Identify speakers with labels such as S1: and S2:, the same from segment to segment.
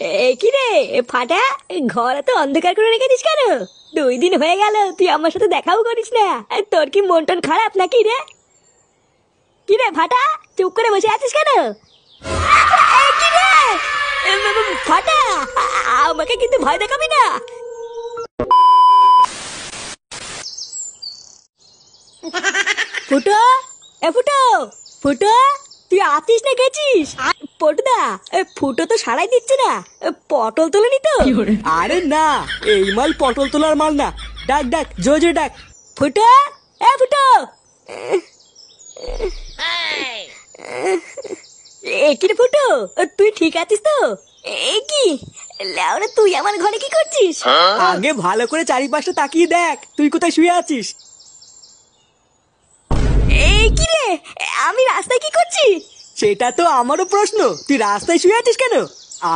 S1: কি রে ফাটা, ঘরে তো অন্ধকার করে রেখেছিস কেন? 2 দিন হয়ে গেল তুই আমার সাথে দেখাও করিস না। তোর কি মন টন খারাপ নাকি রে? কি রে ফাটা, চুপ করে বসে আছিস কেন? কি রে ফাটা, আমাকে কিন্তু ভয় দেখাবি না। ফুটো, ফুটো, ফুটো, তুই আছিস না গেছিস? পটুদা, ফুটো তো সারাই দিচ্ছে না। পটল তোলেনি তো?
S2: আরে না, এই মাল পটল তোলার মাল না। ডাক ডাক, জোরে জোরে ডাক।
S1: ফুটো, ফুটো, কি রে ফুটো, তুই ঠিক আছিস তো? কি লেওরা, তুই আমার ঘরে কি করছিস?
S2: আগে ভালো করে চারিপাশটা তাকিয়ে দেখ, তুই কোথায় শুয়ে আছিস।
S1: কি রে, আমি রাস্তায় কি করছি?
S2: সেটা তো আমারও প্রশ্ন, তুই রাস্তায় শুয়ে আছিস কেন?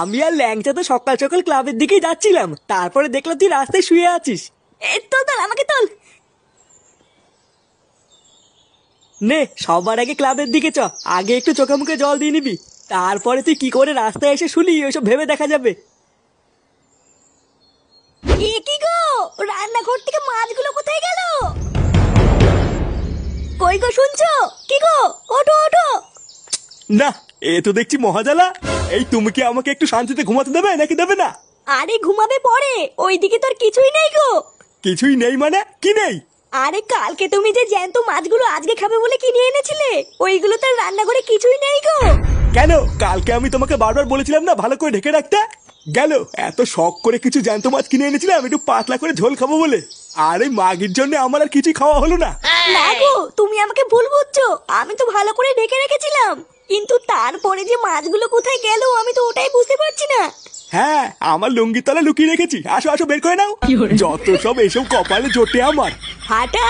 S2: আমি আর ল্যাংচা তো সকাল সকাল ক্লাবের দিকেই যাচ্ছিলাম, তারপরে দেখলাম তুই রাস্তায় শুয়ে আছিস।
S1: তোল তোল, আমাকে তোল।
S2: নে, সবার আগে ক্লাবের দিকে চ, আগে একটু চোখে মুখে জল দিয়ে নিবি, তারপরে তুই কি করে রাস্তায় এসে শুলি ওইসব ভেবে দেখা যাবে।
S1: কি গো, রান্নাঘর থেকে মাছগুলো কোথায় গেল? কই গো, শুনছো? কি গো, ওঠো ওঠো।
S2: না, এ তো দেখছি মহাজালা। এই তুমি কি আমাকে একটু শান্তিতে ঘুমাতে দেবে নাকি দেবে না?
S1: আরে ঘুমাবে পরে, ওইদিকে তোর কিছুই নেই গো।
S2: কিছুই নেই মানে কি নেই?
S1: আরে কালকে তুমি যে জ্যান্ত মাছগুলো আজকে খাবে বলে কিনে এনেছিলে, ওইগুলো তোর রান্নাঘরে কিছুই নেই গো।
S2: কেন, কালকে আমি তোমাকে বারবার বলেছিলাম না ভালো করে ঢেকে রাখতে? গেল, এত শখ করে কিছু জ্যান্ত মাছ কিনে এনেছিলাম একটু পাতলা করে ঝোল খাবো বলে, আর এই মাগির জন্য আমার আর কিছুই খাওয়া হলো না।
S1: না গো, তুমি আমাকে ভুল বুঝছো, আমি তো ভালো করে ঢেকে রেখেছিলাম, কিন্তু তারপরে যে মাছগুলো কোথায় গেল আমি তো ওটাই বুঝতে পারছি না।
S2: হ্যাঁ, আমার লুঙ্গির তলা লুকিয়ে রেখেছি, আসো আসো বের করে নাও। যত সব এসব কপালে জোটে আমার।
S1: ফাটা,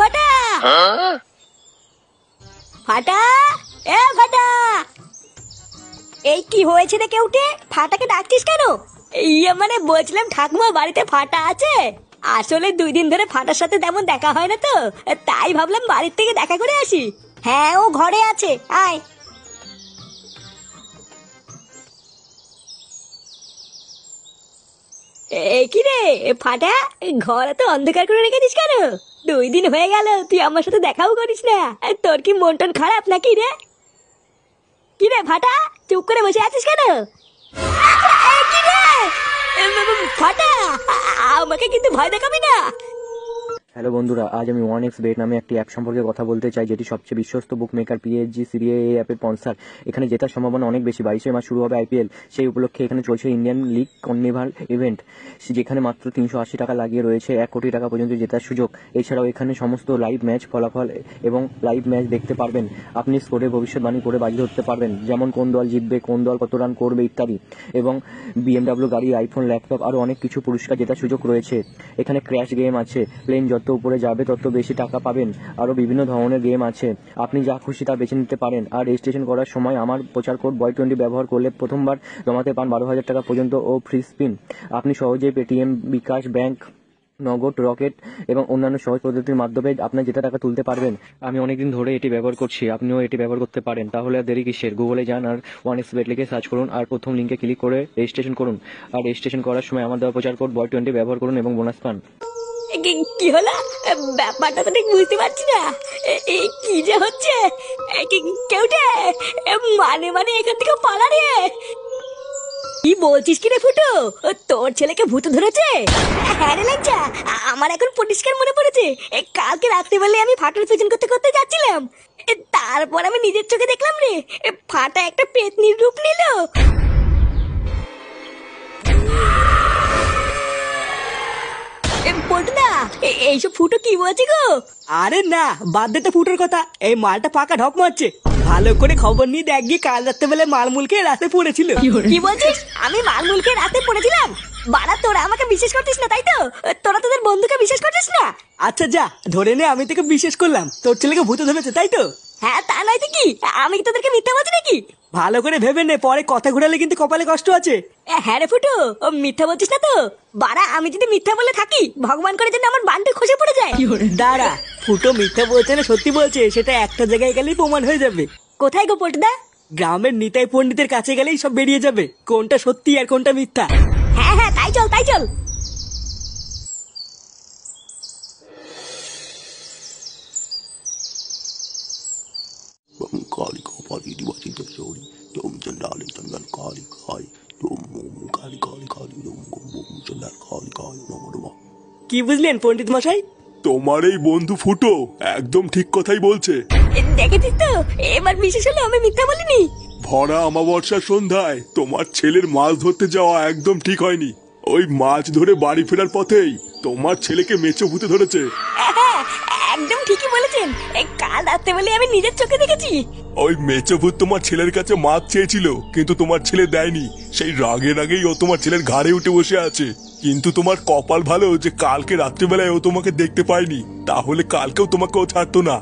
S1: ফাটা, ফাটা, ফাটা, এই কি হয়েছে রে কেউটে? ফাটাকে ডাকছিস কেন? মানে বলছিলাম ঠাকুমা বাড়িতে ফাটা আছে? আসলে 2 দিন ধরে ফাটার সাথে তেমন দেখা হয় না তো, তাই ভাবলাম বাড়ির থেকে দেখা করে আসি। হ্যাঁ, ও ঘরে আছে, আয়। কি রে ফাটা, ঘরে তো অন্ধকার করে রেখেছিস কেন? 2 দিন হয়ে গেল তুই আমার সাথে দেখাও করিস না। তোর কি মন টন খারাপ নাকি রে? কি রে ফাটা, চুপ করে বসে আছিস কেন? কি রে ফাটা, আমাকে কিন্তু ভয় দেখাবি না।
S3: হ্যালো বন্ধুরা, আজ আমি 1xBet নামে একটি অ্যাপ সম্পর্কে কথা বলতে চাই, যেটি সবচেয়ে বিশ্বস্ত বুকমেকার PSG সিরিয়া এই অ্যাপের স্পন্সর। এখানে জেতার সম্ভাবনা অনেক বেশি। 22 মাস শুরু হবে IPL, সেই উপলক্ষে এখানে চলছে ইন্ডিয়ান লিগ কর্নিভাল ইভেন্ট, যেখানে মাত্র 380 টাকা লাগিয়ে রয়েছে 1 কোটি টাকা পর্যন্ত জেতার সুযোগ। এছাড়াও এখানে সমস্ত লাইভ ম্যাচ ফলাফল এবং লাইভ ম্যাচ দেখতে পারবেন। আপনি স্কোরের ভবিষ্যৎবাণী করে বাজি ধরতে পারবেন, যেমন কোন দল জিতবে, কোন দল কত রান করবে ইত্যাদি। এবং BMW গাড়ি, আইফোন, ল্যাপটপ আরও অনেক কিছু পুরস্কার জেতার সুযোগ রয়েছে। এখানে ক্র্যাশ গেম আছে, প্লেন যত উপরে যাবে তত বেশি টাকা পাবেন। আরও বিভিন্ন ধরনের গেম আছে, আপনি যা খুশি তা বেছে নিতে পারেন। আর রেজিস্ট্রেশন করার সময় আমার প্রচার কোড বয়20 ব্যবহার করলে প্রথমবার জমাতে পান 12,000 টাকা পর্যন্ত ও ফ্রি স্পিন। আপনি সহজেই পেটিএম, বিকাশ, ব্যাংক, নগদ, রকেট এবং অন্যান্য সহজ পদ্ধতির মাধ্যমে আপনার যেটা টাকা তুলতে পারবেন। আমি অনেকদিন ধরে এটি ব্যবহার করছি, আপনিও এটি ব্যবহার করতে পারেন। তাহলে আর দেরি কিসের? গুগলে যান আর 1xBet লিখে সার্চ করুন আর প্রথম লিঙ্কে ক্লিক করে রেজিস্ট্রেশন করুন। আর রেজিস্ট্রেশন করার সময় আমার দেওয়া প্রচার কোড বয়20 ব্যবহার করুন এবং বোনাস পান।
S1: কি হলো, ব্যাপারটা তো ঠিক বুঝতে পারছি না। কি যে হচ্ছে? কেউটে, মানে মানে এখান থেকে পালা রে। কি বলছিস কি রে ফুটো, তোর ছেলেকে ভূত ধরেছে? হ্যাঁ রে লাজ্জা, আমার এখন পরিষ্কার মনে পড়েছে। কালকে রাত্রিবেলায় আমি ফাটার পিছন করতে করতে যাচ্ছিলাম, তারপর আমি নিজের চোখে দেখলাম রে, ফাটা একটা পেতনির রূপ নিল। পটুদা, এইসব ফুটো কি বলছি গো?
S2: আরে না, বাদ দে তো ফুটোর কথা, এই মালটা পাকা ঢক মারছে। ভালো করে খবর নিয়ে দেখ গিয়ে, কাল রাত্রেবেলায় মালমুলকে রাতে পড়েছিল।
S1: কি বলছিস? আমি মালমুলকে রাতে পড়েছিলাম? বাড়া, তোরা আমাকে বিশ্বাস করতিস না তাই তো? তোরা তোদের বন্ধুকে বিশ্বাস করতিস না?
S2: আচ্ছা যা, ধরে নে আমি তোকে বিশ্বাস করলাম, তোর ছেলেকে ভূতে ধরেছে তাই তো?
S1: হ্যাঁ, তা নয় তো কি, আমি কি তোদেরকে মিথ্যা বলছি নাকি?
S2: ভালো করে ভেবে নে, পরে কথা ঘুরালে কিন্তু কপালে কষ্ট আছে।
S1: হ্যাঁ রে ফুটো, ও মিথ্যা বলছিস না তো? বাড়া, আমি যদি মিথ্যা বলে থাকি, ভগবান করে যেন আমার বান্টু খসে পড়ে যায়।
S2: দাঁড়া, ফুটো মিথ্যা বলছে না সত্যি বলছে সেটা একটা জায়গায় গেলেই প্রমাণ হয়ে যাবে।
S1: কোথায় গো পটুদা? গ্রামের নিতাই পণ্ডিতের কাছে গেলেই সব বেরিয়ে যাবে কোনটা সত্যি আর কোনটা মিথ্যা। হ্যাঁ হ্যাঁ, তাই চল তাই চল।
S4: काली को पाली दिवाची तो चोरी तुम चंडाली चंदन काली काई तुम मोम काली काली काली तुम मोम चंदन काली काई नमो
S1: কি বুঝলেন পণ্ডিত মশাই?
S2: তোমার এই বন্ধু ফুটো একদম ঠিক কথাই বলছে।
S1: দেখেছিস তো, এবার বিশেষ হলে আমি মিথ্যা বলিনি।
S2: ভরা অমাবস্যার সন্ধ্যায় তোমার ছেলের মাছ ধরতে যাওয়া একদম ঠিক হয়নি। ওই মাছ ধরে বাড়ি ফেরার পথেই তোমার ছেলেকে মেচো ভূতে ধরেছে।
S1: হ্যাঁ, একদম ঠিকই বলেছেন। কাল রাতে বলে আমি নিজের চোখে দেখেছি।
S2: ওই মেচো ভূত তোমার ছেলের কাছে মাছ চেয়েছিল, কিন্তু তোমার ছেলে দেয়নি। সেই রাগেই ও তোমার ছেলের ঘাড়ে উঠে বসে আছে। কিন্তু তোমার কপাল ভালো যে কালকে রাত্রিবেলায় ও তোমাকে দেখতে পায়নি, তাহলে কালকেও তোমাকে ও ছাড়তো না।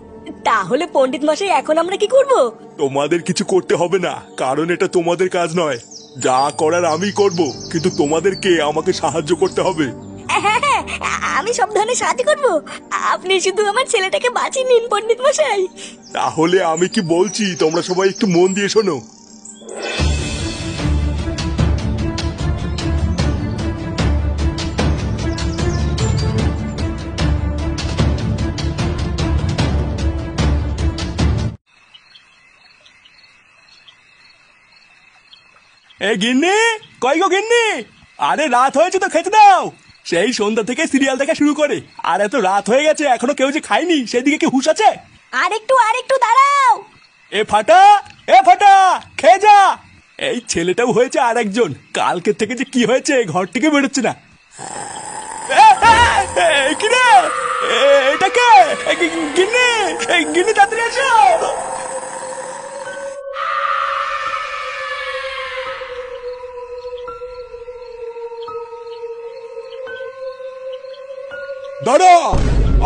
S1: তাহলে পণ্ডিত মশাই এখন আমরা কি করব?
S2: তোমাদের কিছু করতে হবে না, কারণ এটা তোমাদের কাজ নয়। যা করার আমি করব, কিন্তু তোমাদেরকে আমাকে সাহায্য করতে হবে।
S1: হ্যাঁ হ্যাঁ, আমি সব ধরনের সাহায্য করব। আপনি শুধু আমার ছেলেটাকে বাঁচিয়ে নিন পণ্ডিত মশাই।
S2: তাহলে আমি কি বলছি তোমরা সবাই একটু মন দিয়ে শোনো। এই গিন্নি, কই গো গিন্নি? আরে রাত হয়েছে তো খেতে দাও। সেই সন্ধ্যা থেকে সিরিয়াল দেখা শুরু করে আর এত রাত হয়ে গেছে এখনো কেউ যে খায়নি, সেদিকে কি হুঁশ আছে?
S1: আরেকটু দাঁড়াও।
S2: এ ফাটা খেয়ে যা। এই ছেলেটাও হয়েছে আর একজন, কালকে থেকে যে কি হয়েছে ঘর থেকে বেরোচ্ছে না। কি রে, এটা কে? গিন্নি, গিন্নি তাড়াতাড়ি আসো। দাঁড়া,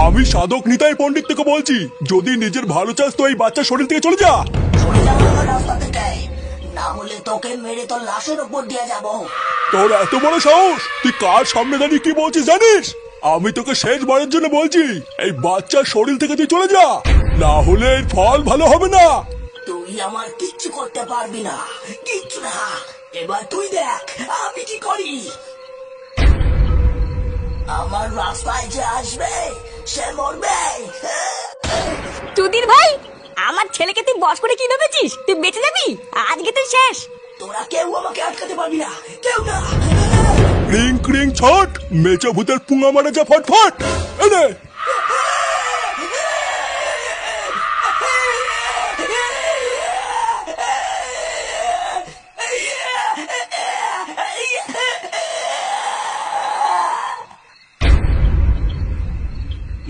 S2: আমি সাধক নিতাই পণ্ডিত থেকে বলছি। যদি নিজের ভালো চাস তো এই বাচ্চার শরীর থেকে চলে যা।
S5: রাস্তা থেকে না হলে তোকে মেরে তোর লাশের উপর দিয়ে যাব।
S2: তোর এত বড় সাহস, তুই কার সামনে দাঁড়িয়ে কি বলছিস জানিস? আমি তোকে শেষবারের জন্য বলছি, এই বাচ্চার শরীর থেকে তুই চলে যা, না হলে এর ফল ভালো হবে না।
S5: তুই আমার কিচ্ছু করতে পারবি না, কিচ্ছু না। এবার তুই দেখ আমি কি করি। আমার রাস্তায় যে আসবে সে মরবে।
S1: তুদির ভাই, আমার ছেলেকে তুই বস করে কি ভেবেছিস? তুই বেঁচে যাবি? আজকে তুই শেষ।
S5: তোরা কেউ আমাকে আটকাতে পারবি না, কেউ না।
S2: ক্রিং ক্রিং ছট, মেচো ভূতের পুঙ্গা মারা যা ফটফট। এনে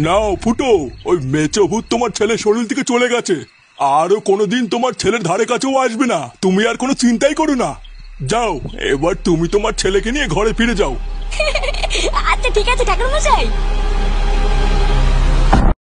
S2: নাও ফুটো, ওই মেচো ভূত তোমার ছেলের শরীর থেকে চলে গেছে। আরো কোনোদিন তোমার ছেলের ধারে কাছেও আসবে না। তুমি আর কোনো চিন্তাই করো না। যাও, এবার তুমি তোমার ছেলেকে নিয়ে ঘরে ফিরে যাও।
S1: আচ্ছা ঠিক আছে ঠাকুর মশাই।